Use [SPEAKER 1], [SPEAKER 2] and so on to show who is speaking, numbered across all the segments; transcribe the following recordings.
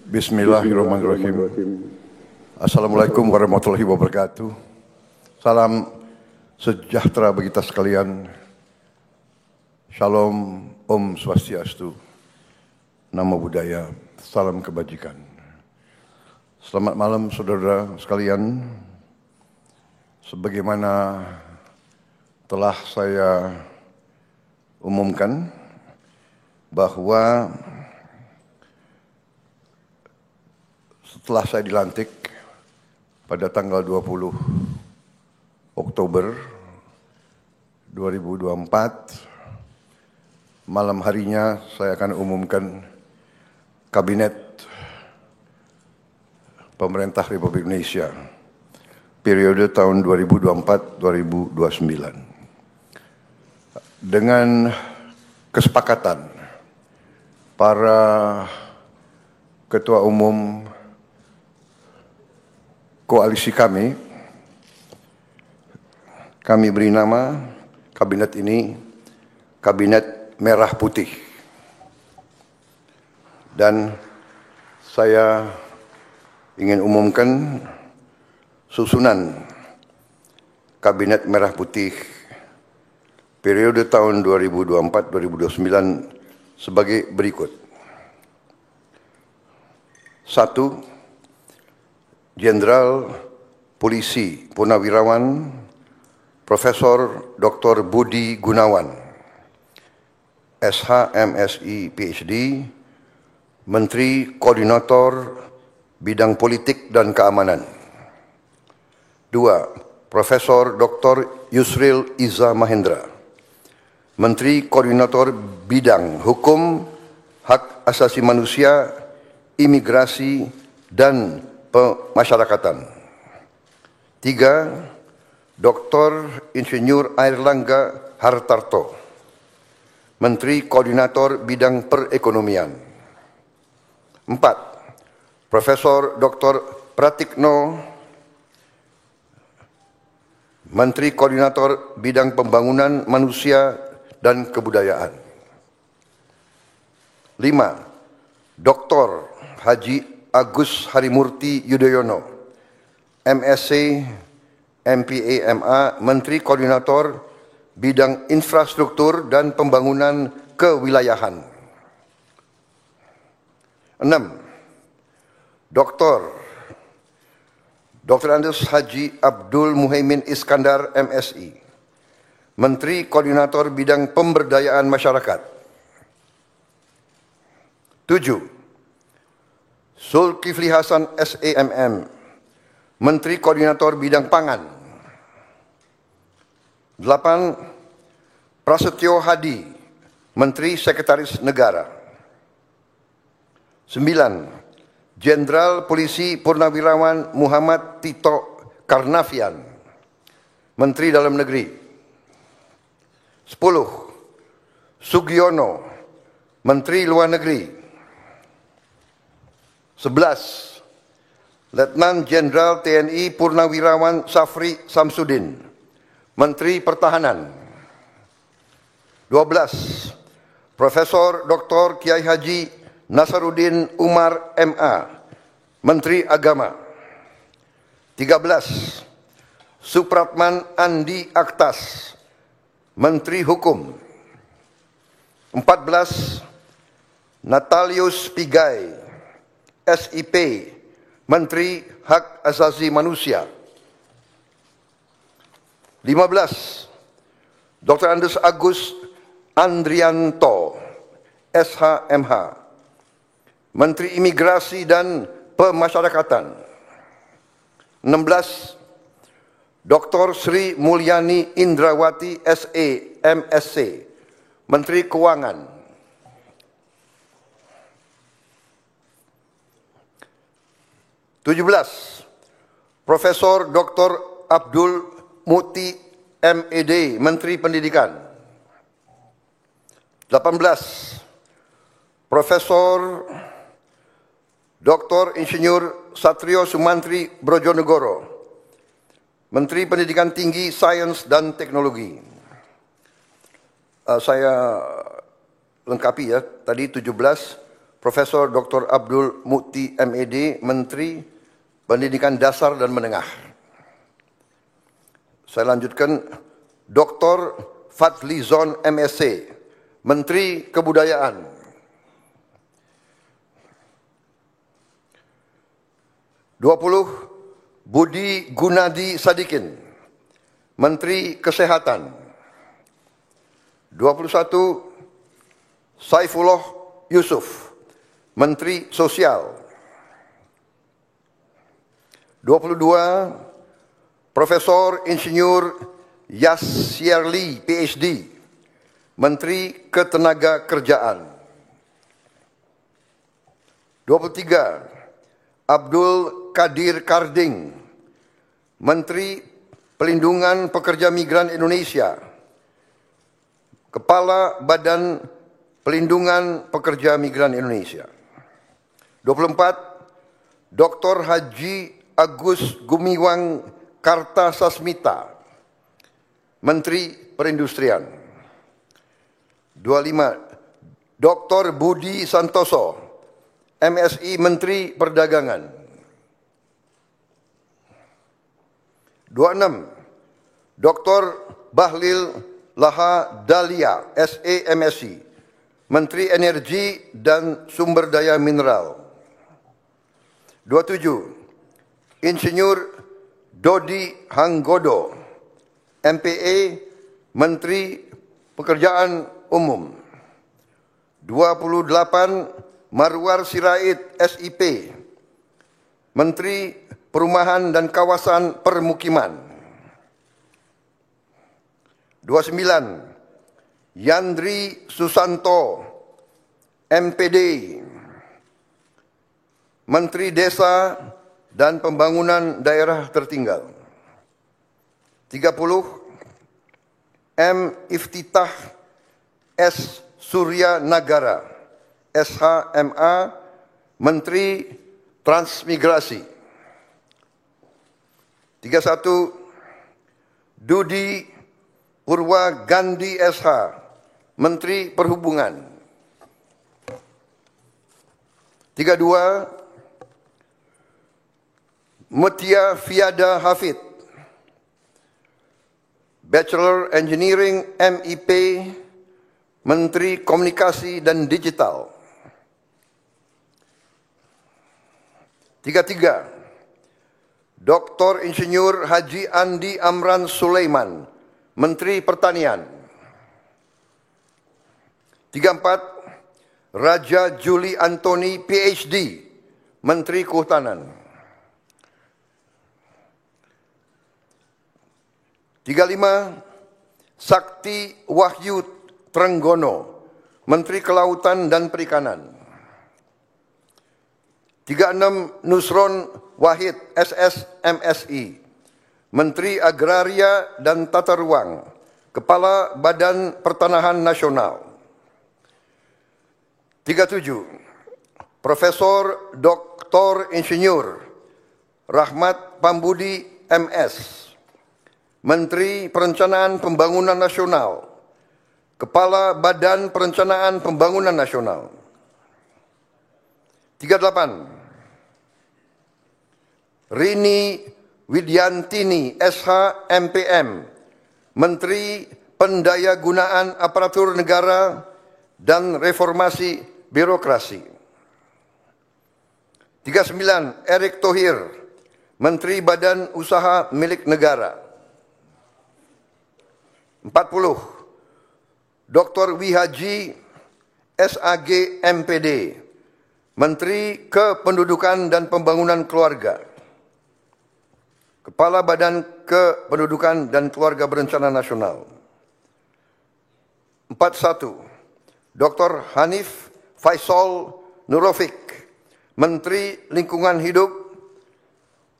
[SPEAKER 1] Bismillahirrahmanirrahim. Assalamualaikum warahmatullahi wabarakatuh. Salam sejahtera bagi kita sekalian. Shalom, Om Swastiastu, Namo Buddhaya, salam kebajikan. Selamat malam saudara sekalian. Sebagaimana telah saya umumkan bahwa setelah saya dilantik pada tanggal 20 Oktober 2024, malam harinya saya akan umumkan Kabinet Pemerintah Republik Indonesia periode tahun 2024-2029. Dengan kesepakatan para ketua umum koalisi kami beri nama kabinet ini Kabinet Merah Putih. Dan saya ingin umumkan susunan Kabinet Merah Putih periode tahun 2024-2029 sebagai berikut. 1. Jenderal Polisi Purnawirawan Profesor Dr. Budi Gunawan, SH, MSI, PhD, Menteri Koordinator Bidang Politik dan Keamanan. 2. Profesor Dr. Yusril Iza Mahendra, Menteri Koordinator Bidang Hukum, Hak Asasi Manusia, Imigrasi, dan Pemasyarakatan. 3. Dr. Insinyur Airlangga Hartarto, Menteri Koordinator Bidang Perekonomian. 4. Profesor Dr. Pratikno, Menteri Koordinator Bidang Pembangunan Manusia dan Kebudayaan. 5. Dr. Haji Agus Harimurti Yudhoyono, MSc, MPA, MA, Menteri Koordinator Bidang Infrastruktur dan Pembangunan Kewilayahan. 6. Dr. Andes Haji Abdul Muhaimin Iskandar, MSI, Menteri Koordinator Bidang Pemberdayaan Masyarakat. 7. Zulkifli Hasan, SEMM, Menteri Koordinator Bidang Pangan. 8. Prasetyo Hadi, Menteri Sekretaris Negara. 9. Jenderal Polisi Purnawirawan Muhammad Tito Karnavian, Menteri Dalam Negeri. 10. Sugiono, Menteri Luar Negeri. 11. Letnan Jenderal TNI Purnawirawan Safri Samsudin, Menteri Pertahanan. 12. Profesor Dr. Kiai Haji Nasaruddin Umar MA, Menteri Agama. 13. Supratman Andi Aktas, Menteri Hukum. 14. Natalius Pigai, SIP, Menteri Hak Asasi Manusia. 15. Dr. Andes Agus Andrianto, SHMH, Menteri Imigrasi dan Pemasyarakatan. 16. Dr. Sri Mulyani Indrawati, SE, MSc, Menteri Keuangan. 17. Profesor Dr. Abdul Muti MED, Menteri Pendidikan. 18. Profesor Dr. Insinyur Satrio Sumantri Brojonegoro, Menteri Pendidikan Tinggi, Sains dan Teknologi. Saya lengkapi ya, tadi 17 Profesor Dr. Abdul Mukti MED, Menteri Pendidikan Dasar dan Menengah. Saya lanjutkan, Dr. Fadlizon MSc, Menteri Kebudayaan. Budi Gunadi Sadikin, Menteri Kesehatan. 21, Saifullah Yusuf, Menteri Sosial. 22, Profesor Insinyur Yasyarli, PhD, Menteri Ketenagakerjaan. 23, Abdul Qadir Karding, Menteri Pelindungan Pekerja Migran Indonesia, Kepala Badan Pelindungan Pekerja Migran Indonesia. 24, Dr. Haji Agus Gumiwang Kartasasmita, Menteri Perindustrian. 25, Dr. Budi Santoso, MSI, Menteri Perdagangan. 26, Dr. Bahlil Lahadalia, SE, MSI, Menteri Energi dan Sumber Daya Mineral. 27, Insinyur Dodi Hanggodo, MPA, Menteri Pekerjaan Umum. 28, Marwar Sirait, SIP, Menteri Perumahan dan Kawasan Permukiman. 29, Yandri Susanto, MPD, Menteri Desa dan Pembangunan Daerah Tertinggal. 30, M. Iftitah S. Surya Nagara, SHMA, Menteri Transmigrasi. 31, Dudi Purwa Gandhi SH, Menteri Perhubungan. 32, Mutia Fiada Hafid, Bachelor Engineering MIP, Menteri Komunikasi dan Digital. 33, Dr. Insinyur Haji Andi Amran Sulaiman, Menteri Pertanian. 34, Raja Juli Antoni, PhD, Menteri Kehutanan. 35, Sakti Wahyu Trenggono, Menteri Kelautan dan Perikanan. 36, Nusron Wahid, SS, MSI, Menteri Agraria dan Tata Ruang, Kepala Badan Pertanahan Nasional. 37, Profesor Dr. Insinyur Rahmat Pambudi, MS, Menteri Perencanaan Pembangunan Nasional, Kepala Badan Perencanaan Pembangunan Nasional. 38, Rini Widyantini, SH, MPM, Menteri Pendayagunaan Aparatur Negara dan Reformasi Birokrasi. 39, Erick Thohir, Menteri Badan Usaha Milik Negara. 40, Dr. Wihaji SAG, MPD, Menteri Kependudukan dan Pembangunan Keluarga, Kepala Badan Kependudukan dan Keluarga Berencana Nasional. 41, Dr. Hanif Faisal Nurofik, Menteri Lingkungan Hidup,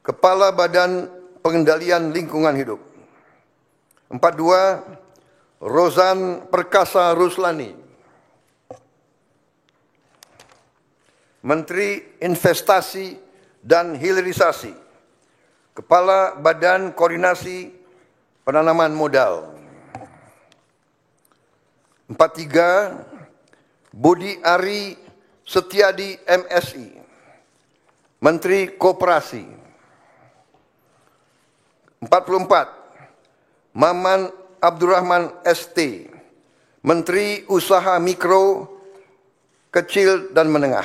[SPEAKER 1] Kepala Badan Pengendalian Lingkungan Hidup. 42, Rozan Perkasa Ruslani, Menteri Investasi dan Hilirisasi, Kepala Badan Koordinasi Penanaman Modal. 43, Budi Ari Setiadi MSI, Menteri Koperasi. 44, Maman Abdurrahman ST, Menteri Usaha Mikro, Kecil dan Menengah.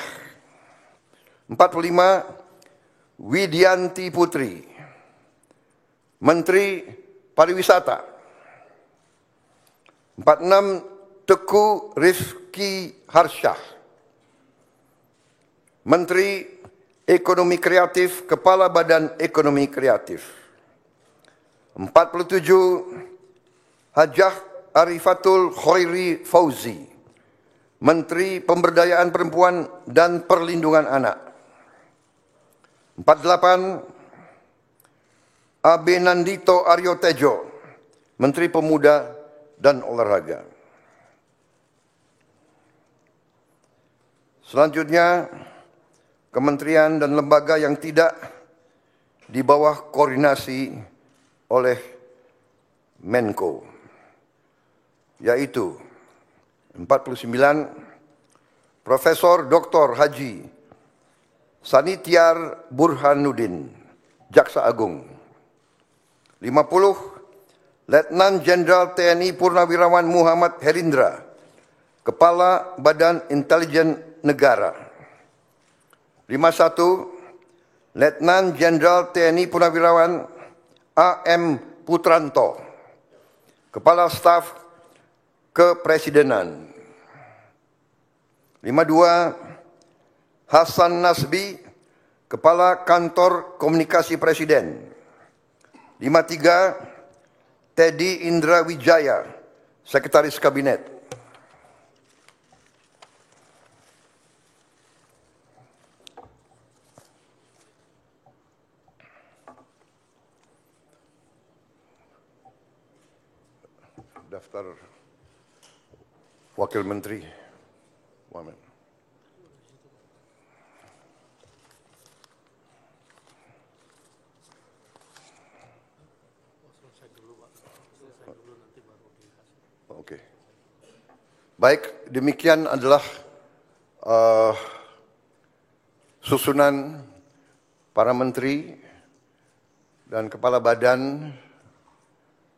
[SPEAKER 1] 45, Widianti Putri, Menteri Pariwisata. 46, Teguh Rifki Harsyah, Menteri Ekonomi Kreatif, Kepala Badan Ekonomi Kreatif. 47, Hajah Arifatul Khairi Fauzi, Menteri Pemberdayaan Perempuan dan Perlindungan Anak. 48, Abe Nandito Aryo Tejo, Menteri Pemuda dan Olahraga. Selanjutnya, kementerian dan lembaga yang tidak di bawah koordinasi oleh Menko, yaitu 49, Profesor Dr. Haji Sanitiar Burhanuddin, Jaksa Agung. 50, Letnan Jenderal TNI Purnawirawan Muhammad Herindra, Kepala Badan Intelijen Negara. 51, Letnan Jenderal TNI Purnawirawan AM Putranto, Kepala Staf Kepresidenan. 52, Hasan Nasbi, Kepala Kantor Komunikasi Presiden. 53, Teddy Indra Wijaya, Sekretaris Kabinet. Daftar Wakil Menteri. Wamen. Oke. Baik, demikian adalah susunan para menteri dan kepala badan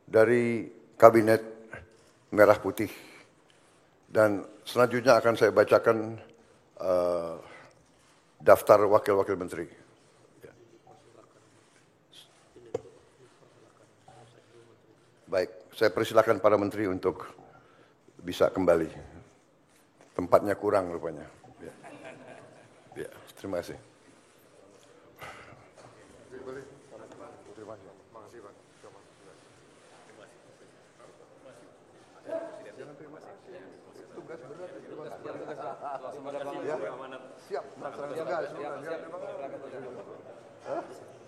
[SPEAKER 1] dari Kabinet Merah Putih. Dan selanjutnya akan saya bacakan daftar wakil-wakil menteri. Baik, saya persilakan para menteri untuk bisa kembali. Tempatnya kurang rupanya. Ya, terima kasih. Ya, siap.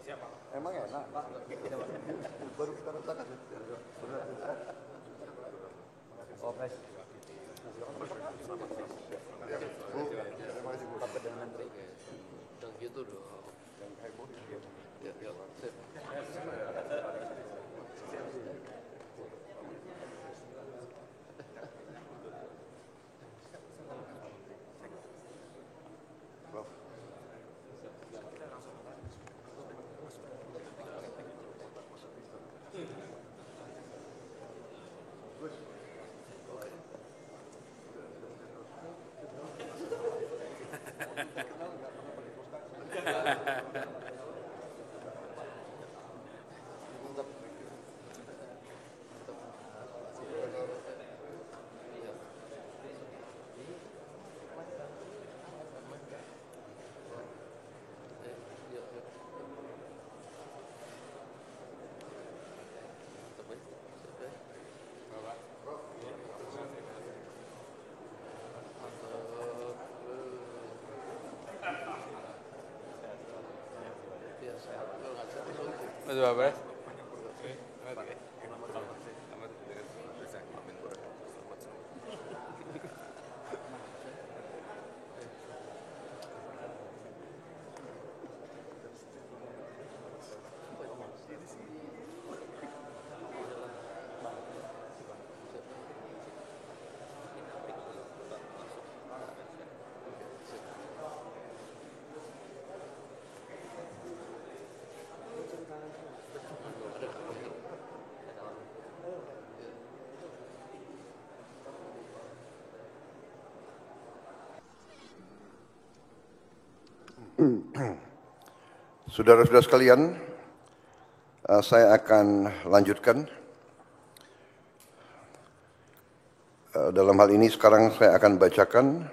[SPEAKER 1] Siap. Emang enak. Baru kita rasakan. Gitu dong.
[SPEAKER 2] Mas Bapak.
[SPEAKER 1] Saudara-saudara sekalian, saya akan lanjutkan. Dalam hal ini sekarang saya akan bacakan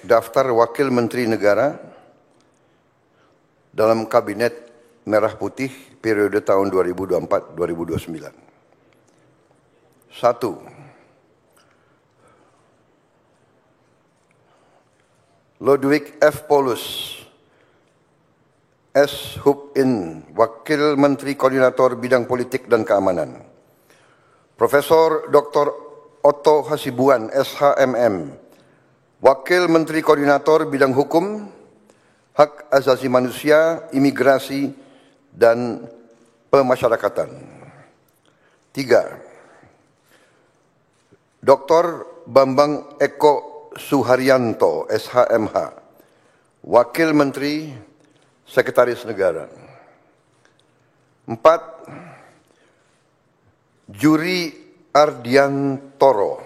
[SPEAKER 1] daftar Wakil Menteri Negara dalam Kabinet Merah Putih periode tahun 2024-2029. 1. Ludwig F. Paulus, S. Hub-In, Wakil Menteri Koordinator Bidang Politik dan Keamanan. Profesor Dr. Otto Hasibuan, SHMM, Wakil Menteri Koordinator Bidang Hukum, Hak Asasi Manusia, Imigrasi, dan Pemasyarakatan. 3. Dr. Bambang Eko Suharyanto, SHMH, Wakil Menteri Sekretaris Negara. 4. Juri Ardiantoro,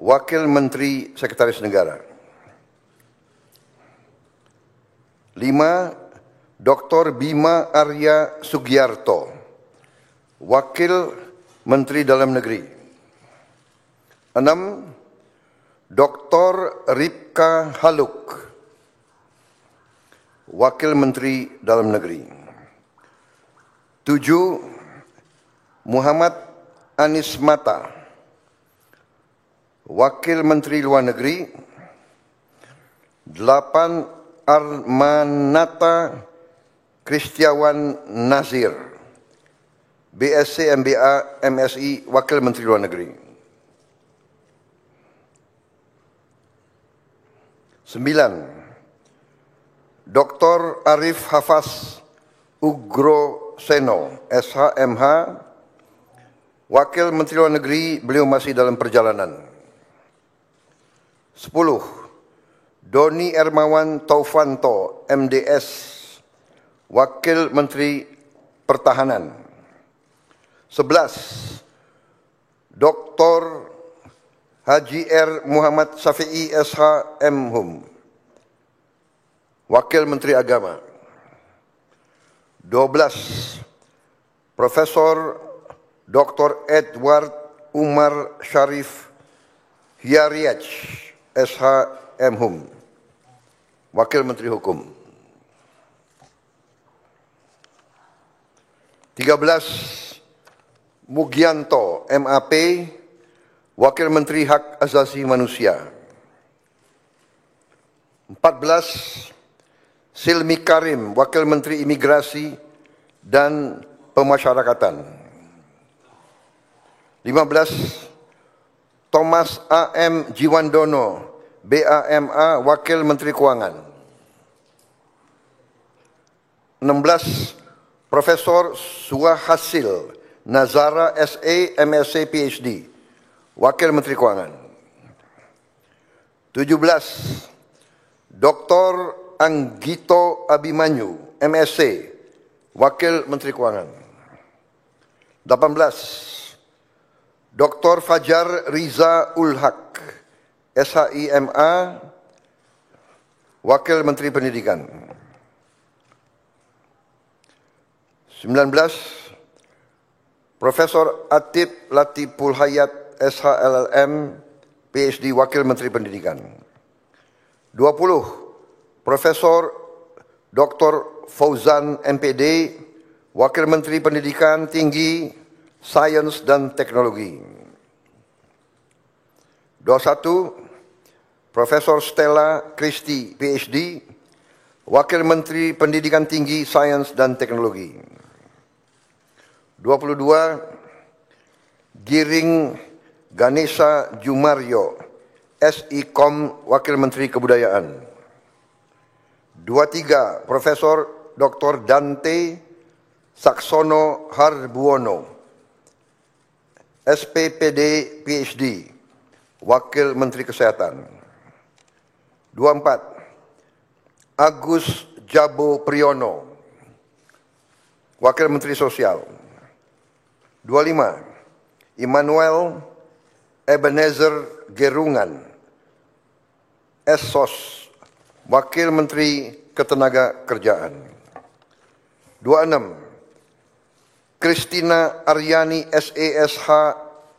[SPEAKER 1] Wakil Menteri Sekretaris Negara. 5. Dr. Bima Arya Sugiarto, Wakil Menteri Dalam Negeri. 6. Dr. Ripka Haluk, Wakil Menteri Dalam Negeri. 7. Muhammad Anies Mata, Wakil Menteri Luar Negeri. 8. Armanata Kristiawan Nazir, BSc MBA MSI, Wakil Menteri Luar Negeri. 9. Dr. Arif Hafaz Ugroseno, SHMH, Wakil Menteri Luar Negeri, beliau masih dalam perjalanan. 10. Doni Ermawan Taufanto, MDS, Wakil Menteri Pertahanan. 11. Dr. Haji R. Muhammad Syafi'i, SHMHum, Wakil Menteri Agama. 12. Profesor Dr. Edward Umar Syarif Hiariach, SHMHum, Wakil Menteri Hukum. 13. Mugianto, MAP, Wakil Menteri Hak Asasi Manusia. 14. Silmi Karim, Wakil Menteri Imigrasi dan Pemasyarakatan. 15. Thomas A.M. Jiwandono, BAMA, Wakil Menteri Keuangan. 16. Profesor Suhasil Nazara, SE, MSc, PhD, Wakil Menteri Keuangan. 17. Dr. Anggito Abimanyu, MSc, Wakil Menteri Keuangan. 18. Dr. Fajar Riza Ulhaq, SHIMA, Wakil Menteri Pendidikan. 19. Profesor Atib Latiful Hayat, SHLLM, PhD, Wakil Menteri Pendidikan. 20. Profesor Dr. Fauzan, MPD, Wakil Menteri Pendidikan Tinggi, Sains dan Teknologi. 21. Profesor Stella Christie, PhD, Wakil Menteri Pendidikan Tinggi, Sains dan Teknologi. 22. Giring Ganesha Jumaryo, SIKOM, Wakil Menteri Kebudayaan. 23. Profesor Dr. Dante Saksono Harbuono, SPPD, PhD, Wakil Menteri Kesehatan. 24. Agus Jabo Priyono, Wakil Menteri Sosial. 25. Immanuel Ebenezer Gerungan, SSOS, Wakil Menteri Ketenagakerjaan. 26. Christina Aryani SESH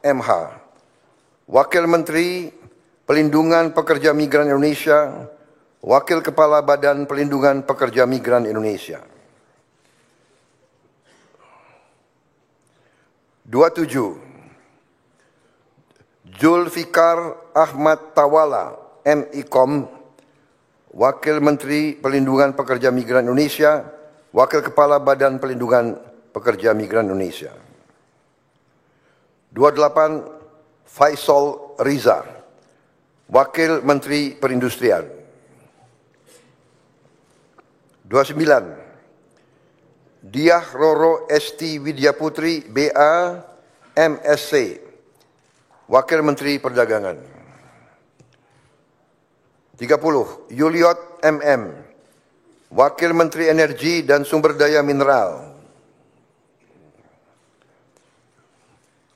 [SPEAKER 1] MH, Wakil Menteri Pelindungan Pekerja Migran Indonesia, Wakil Kepala Badan Pelindungan Pekerja Migran Indonesia. 27. Zulfikar Ahmad Tawala MIKOM, Wakil Menteri Pelindungan Pekerja Migran Indonesia, Wakil Kepala Badan Pelindungan Pekerja Migran Indonesia. 28. Faisal Riza, Wakil Menteri Perindustrian. 29. Diah Roro Esti Widyaputri BA MSc, Wakil Menteri Perdagangan. 30. Yuliot MM, Wakil Menteri Energi dan Sumber Daya Mineral.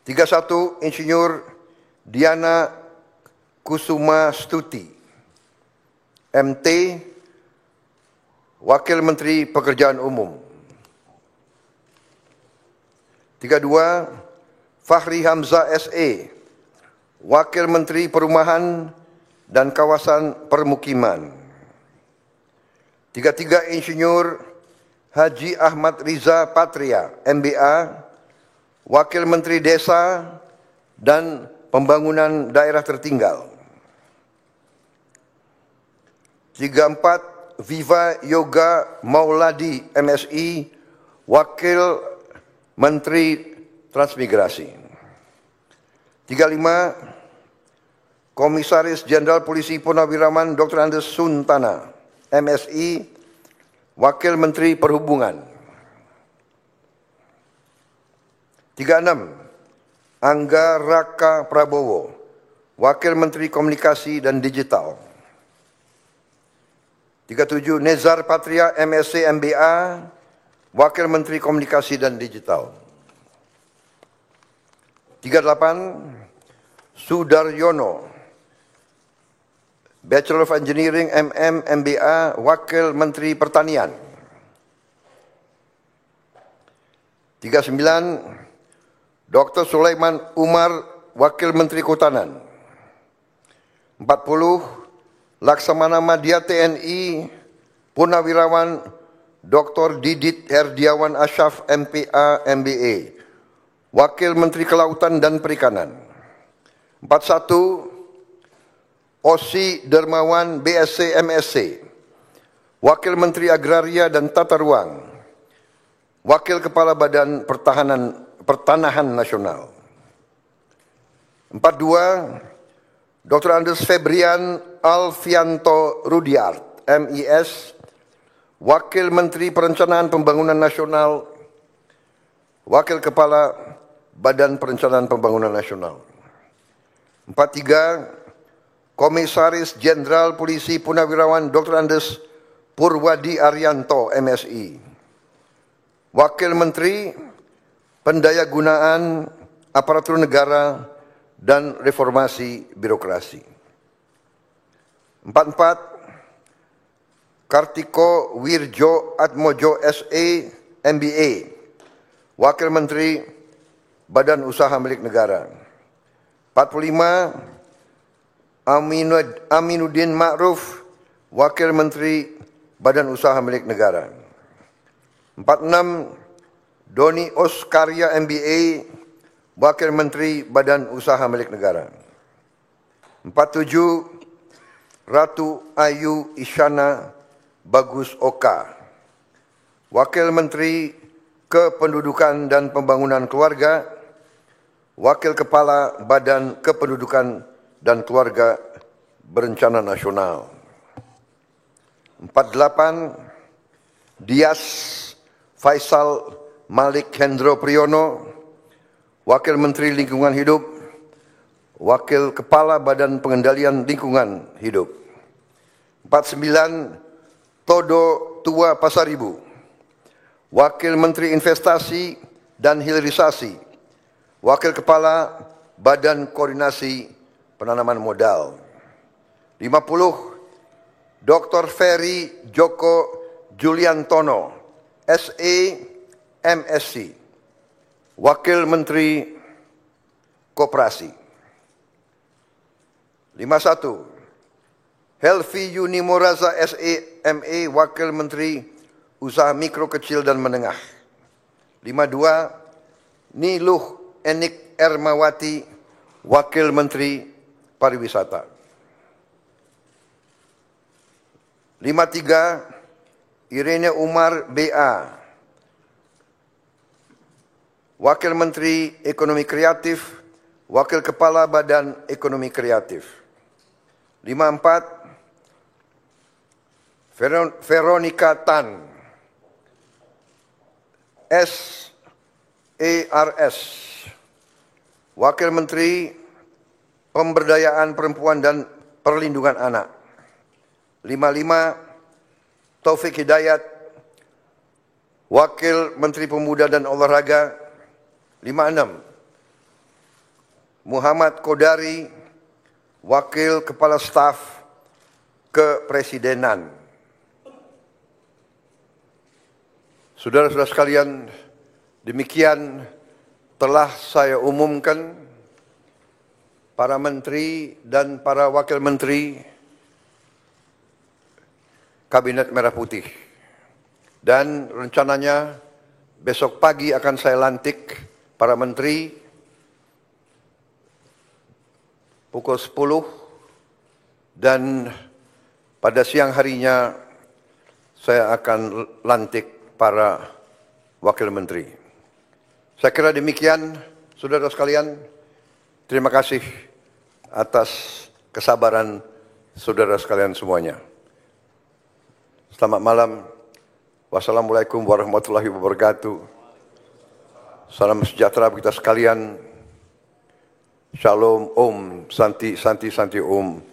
[SPEAKER 1] 31. Insinyur Diana Kusuma Stuti, MT, Wakil Menteri Pekerjaan Umum. 32. Fahri Hamzah SE, Wakil Menteri Perumahan dan Kawasan Permukiman. 33. Insinyur Haji Ahmad Riza Patria, MBA, Wakil Menteri Desa dan Pembangunan Daerah Tertinggal. 34. Viva Yoga Mauladi MSI, Wakil Menteri Transmigrasi. 35. Komisaris Jenderal Polisi Purnawiraman Dr. Andes Suntana MSI, Wakil Menteri Perhubungan. 36. Angga Raka Prabowo, Wakil Menteri Komunikasi dan Digital. 37. Nezar Patria MSc MBA, Wakil Menteri Komunikasi dan Digital. 38. Sudaryono, Bachelor of Engineering MM MBA, Wakil Menteri Pertanian. 39. Dr. Sulaiman Umar, Wakil Menteri Kehutanan. 40. Laksamana Madya TNI, Purnawirawan Dr. Didit Herdiawan Asyaf MPA MBA, Wakil Menteri Kelautan dan Perikanan. 41. Osi Dermawan BSc MSc, Wakil Menteri Agraria dan Tata Ruang, Wakil Kepala Badan Pertanahan Nasional. 42. Dr. Andes Febrian Alfianto Rudiart, MIS, Wakil Menteri Perencanaan Pembangunan Nasional, Wakil Kepala Badan Perencanaan Pembangunan Nasional. 43. Komisaris Jenderal Polisi Purnawirawan Dr. Andes Purwadi Arianto, MSI, Wakil Menteri Pendayagunaan Aparatur Negara dan Reformasi Birokrasi. 44. Kartiko Wirjo Atmojo SE MBA, Wakil Menteri Badan Usaha Milik Negara. 45. Aminuddin Ma'ruf, Wakil Menteri Badan Usaha Milik Negara. 46. Doni Oskarya MBA, Wakil Menteri Badan Usaha Milik Negara. 47. Ratu Ayu Isyana Bagus Oka, Wakil Menteri Kependudukan dan Pembangunan Keluarga, Wakil Kepala Badan Kependudukan dan Keluarga Berencana Nasional. 48. Dias Faisal Malik Hendro Priyono, Wakil Menteri Lingkungan Hidup, Wakil Kepala Badan Pengendalian Lingkungan Hidup. 49. Todo Tua Pasaribu, Wakil Menteri Investasi dan Hilirisasi, Wakil Kepala Badan Koordinasi Penanaman Modal. 50. Dr. Ferry Joko Juliantono, SE, MSc, Wakil Menteri Koperasi. 51. Helvi Yuni Moraza, SE, ME, Wakil Menteri Usaha Mikro, Kecil, dan Menengah. 52. Niluh Enik Ermawati, Wakil Menteri Pariwisata. 53. Irene Umar, BA, Wakil Menteri Ekonomi Kreatif, Wakil Kepala Badan Ekonomi Kreatif. 54. Veronica Tan, SERS, Wakil Menteri Pemberdayaan Perempuan dan Perlindungan Anak. 55. Taufik Hidayat, Wakil Menteri Pemuda dan Olahraga. 56. Muhammad Kodari, Wakil Kepala Staf Kepresidenan. Saudara-saudara sekalian, demikian telah saya umumkan para menteri dan para wakil menteri Kabinet Merah Putih. Dan rencananya besok pagi akan saya lantik para menteri pukul 10 dan pada siang harinya saya akan lantik para wakil menteri. Saya kira demikian, saudara sekalian. Terima kasih atas kesabaran saudara sekalian semuanya. Selamat malam. Wassalamualaikum warahmatullahi wabarakatuh. Salam sejahtera bagi kita sekalian. Shalom, Om, Santi, Santi, Santi, Om.